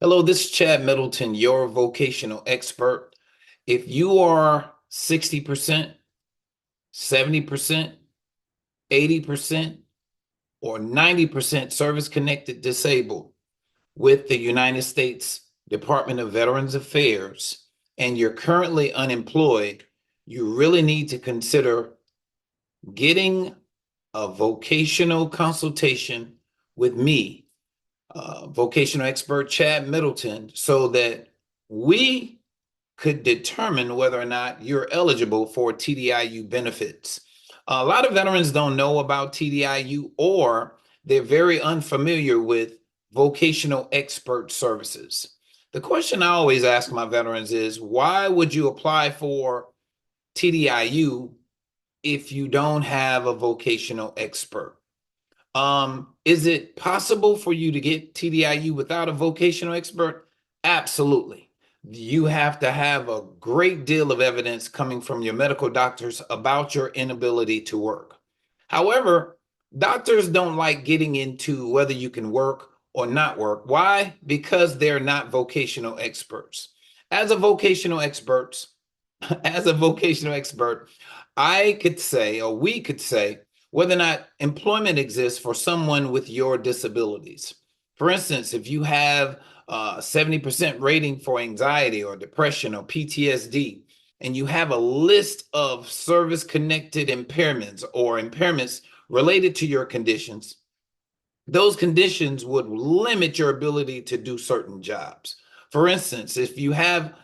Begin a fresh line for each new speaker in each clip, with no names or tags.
Hello, this is Chad Middleton, your vocational expert. If you are 60%, 70%, 80%, or 90% service connected disabled with the United States Department of Veterans Affairs, and you're currently unemployed, you really need to consider getting a vocational consultation with me, vocational expert Chad Middleton, so that we could determine whether or not you're eligible for TDIU benefits. A lot of veterans don't know about TDIU, or they're very unfamiliar with vocational expert services. The question I always ask my veterans is, why would you apply for TDIU if you don't have a vocational expert? Is it possible for you to get TDIU without a vocational expert? Absolutely. You have to have a great deal of evidence coming from your medical doctors about your inability to work. However, doctors don't like getting into whether you can work or not work. Why? Because they're not vocational experts. As a vocational expert, as a vocational expert, I could say, or we could say, whether or not employment exists for someone with your disabilities. For instance, if you have a 70% rating for anxiety or depression or PTSD, and you have a list of service-connected impairments or impairments related to your conditions, those conditions would limit your ability to do certain jobs. For instance, if you have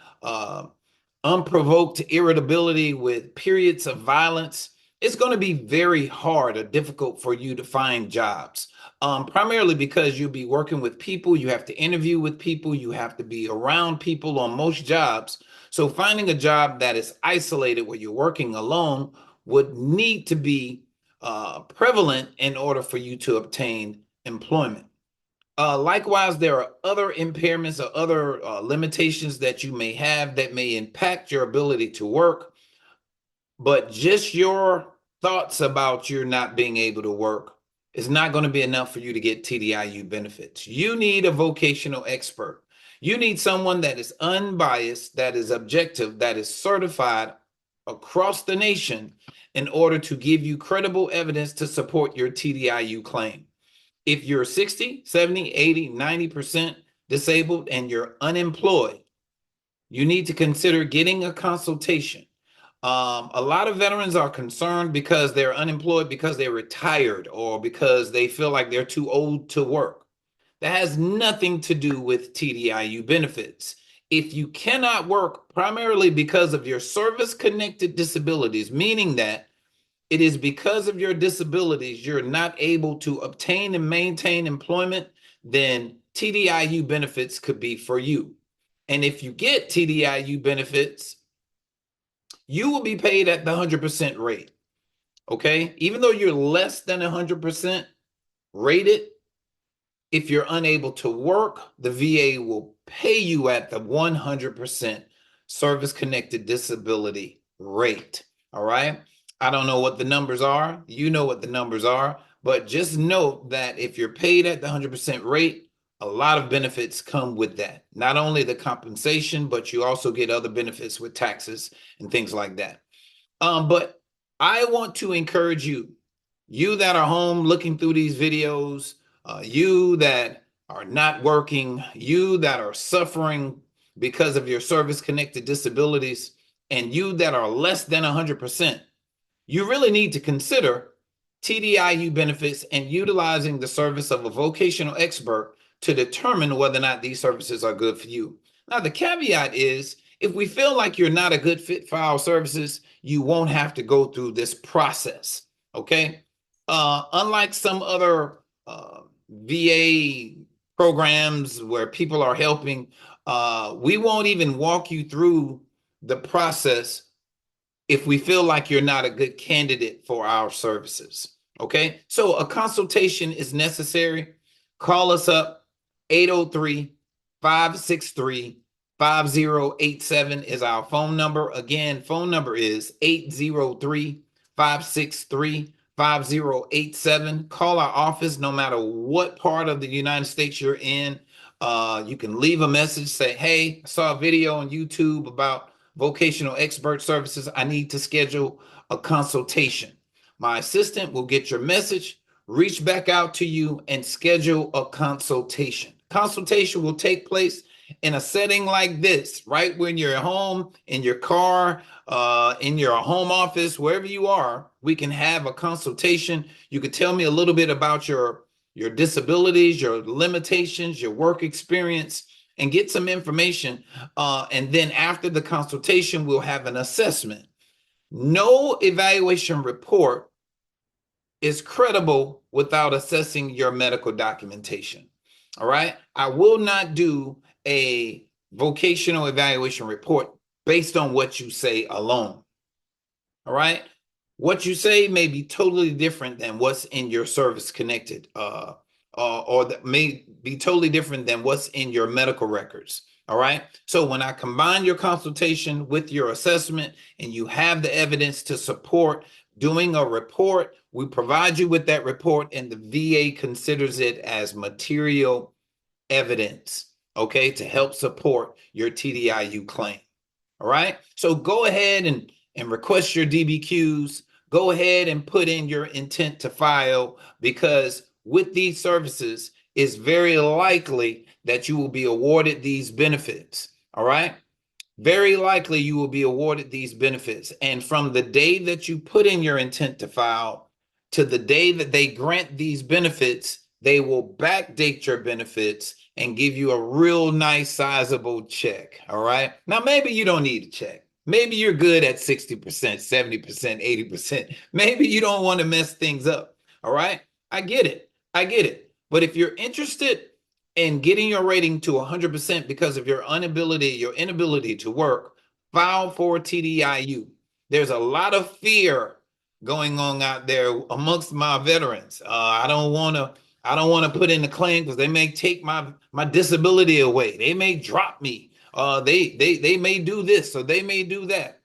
unprovoked irritability with periods of violence, it's going to be very hard or difficult for you to find jobs. Primarily because you'll be working with people, you have to interview with people, you have to be around people on most jobs. So finding a job that is isolated where you're working alone would need to be prevalent in order for you to obtain employment. Likewise, there are other impairments or other limitations that you may have that may impact your ability to work, but just your thoughts about you not being able to work is not going to be enough for you to get TDIU benefits. You need a vocational expert. You need someone that is unbiased, that is objective, that is certified across the nation in order to give you credible evidence to support your TDIU claim. If you're 60, 70, 80, 90% disabled and you're unemployed, you need to consider getting a consultation. A lot of veterans are concerned because they're unemployed because they're retired or because they feel like they're too old to work. That has nothing to do with TDIU benefits. If you cannot work primarily because of your service-connected disabilities, meaning that it is because of your disabilities you're not able to obtain and maintain employment, then TDIU benefits could be for you. And if you get TDIU benefits, you will be paid at the 100% rate. Okay? Even though you're less than 100% rated, if you're unable to work, the VA will pay you at the 100% service connected disability rate. All right? I don't know what the numbers are. You know what the numbers are. But just note that if you're paid at the 100% rate, a lot of benefits come with that. Not only the compensation, but you also get other benefits with taxes and things like that. But I want to encourage you, you that are home looking through these videos, you that are not working, you that are suffering because of your service-connected disabilities, and you that are less than 100%, you really need to consider TDIU benefits and utilizing the service of a vocational expert to determine whether or not these services are good for you. Now, the caveat is, if we feel like you're not a good fit for our services, you won't have to go through this process, okay? Unlike some other VA programs where people are helping, we won't even walk you through the process if we feel like you're not a good candidate for our services, okay? So a consultation is necessary. Call us up. 803-563-5087 is our phone number. Again, phone number is 803-563-5087. 5087. Call our office no matter what part of the United States you're in. You can leave a message, say, hey, I saw a video on YouTube about vocational expert services. I need to schedule a consultation. My assistant will get your message, reach back out to you, and schedule a consultation. Consultation will take place in a setting like this, right when you're at home, in your car, in your home office, wherever you are. We can have a consultation. You could tell me a little bit about your disabilities, your limitations, your work experience, and get some information. And then after the consultation, we'll have an assessment. No evaluation report is credible without assessing your medical documentation. All right. I will not do a vocational evaluation report based on what you say alone. All right. What you say may be totally different than what's in your service connected, or that may be totally different than what's in your medical records. All right. So when I combine your consultation with your assessment and you have the evidence to support doing a report, we provide you with that report and the VA considers it as material evidence, okay, to help support your TDIU claim. All right. So go ahead and request your DBQs. Go ahead and put in your intent to file, because with these services, it's very likely that you will be awarded these benefits. All right. Very likely you will be awarded these benefits. And from the day that you put in your intent to file to the day that they grant these benefits, they will backdate your benefits and give you a real nice sizable check. All right. Now, maybe you don't need a check. Maybe you're good at 60%, 70%, 80%. Maybe you don't want to mess things up. All right. I get it. I get it. But if you're interested in getting your rating to 100% because of your inability to work, file for TDIU. There's a lot of fear going on out there amongst my veterans. I don't want to put in the claim because they may take my disability away. They may drop me. They may do this or they may do that.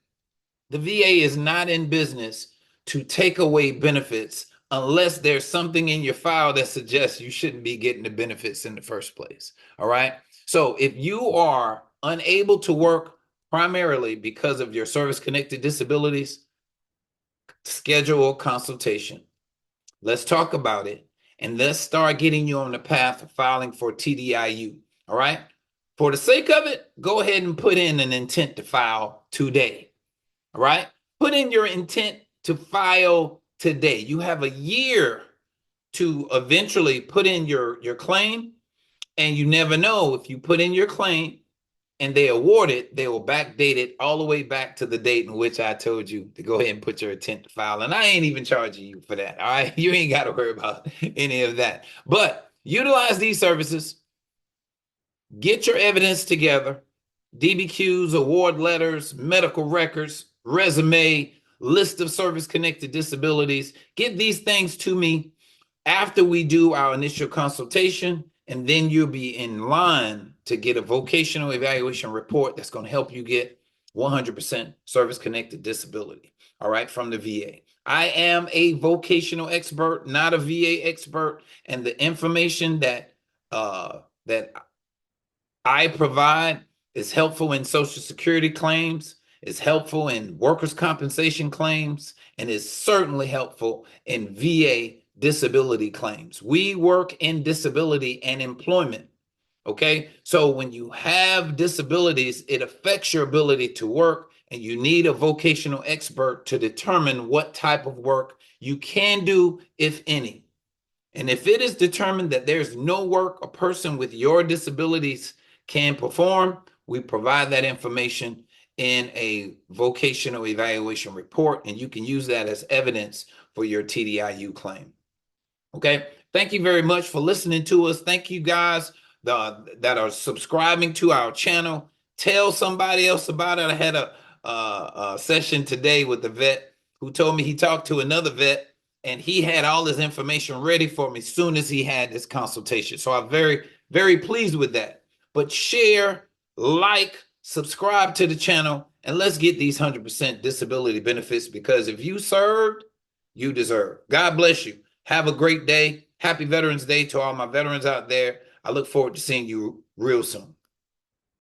The VA is not in business to take away benefits unless there's something in your file that suggests you shouldn't be getting the benefits in the first place. All right. So if you are unable to work primarily because of your service-connected disabilities, schedule a consultation. Let's talk about it. And let's start getting you on the path of filing for TDIU. All right. For the sake of it, go ahead and put in an intent to file today. All right. Put in your intent to file today. You have a year to eventually put in your claim. And you never know, if you put in your claim and they award it, they will backdate it all the way back to the date in which I told you to go ahead and put your intent to file. And I ain't even charging you for that. All right. You ain't got to worry about any of that. But utilize these services. Get your evidence together. DBQs, award letters, medical records, resume, list of service-connected disabilities. Get these things to me after we do our initial consultation, and then you'll be in line to get a vocational evaluation report that's going to help you get 100% service-connected disability, all right, from the VA. I am a vocational expert, not a VA expert, and the information that I provide is helpful in Social Security claims, is helpful in workers' compensation claims, and is certainly helpful in VA disability claims. We work in disability and employment. Okay. So when you have disabilities, it affects your ability to work, and you need a vocational expert to determine what type of work you can do, if any. And if it is determined that there's no work a person with your disabilities can perform, we provide that information in a vocational evaluation report, and you can use that as evidence for your TDIU claim. Okay. Thank you very much for listening to us. Thank you guys that are subscribing to our channel. Tell somebody else about it. I had a session today with the vet who told me he talked to another vet and he had all his information ready for me as soon as he had this consultation. So I'm very, very pleased with that. But share, like, subscribe to the channel, and let's get these 100% disability benefits, because if you served, you deserve. God bless you. Have a great day. Happy Veterans Day to all my veterans out there. I look forward to seeing you real soon.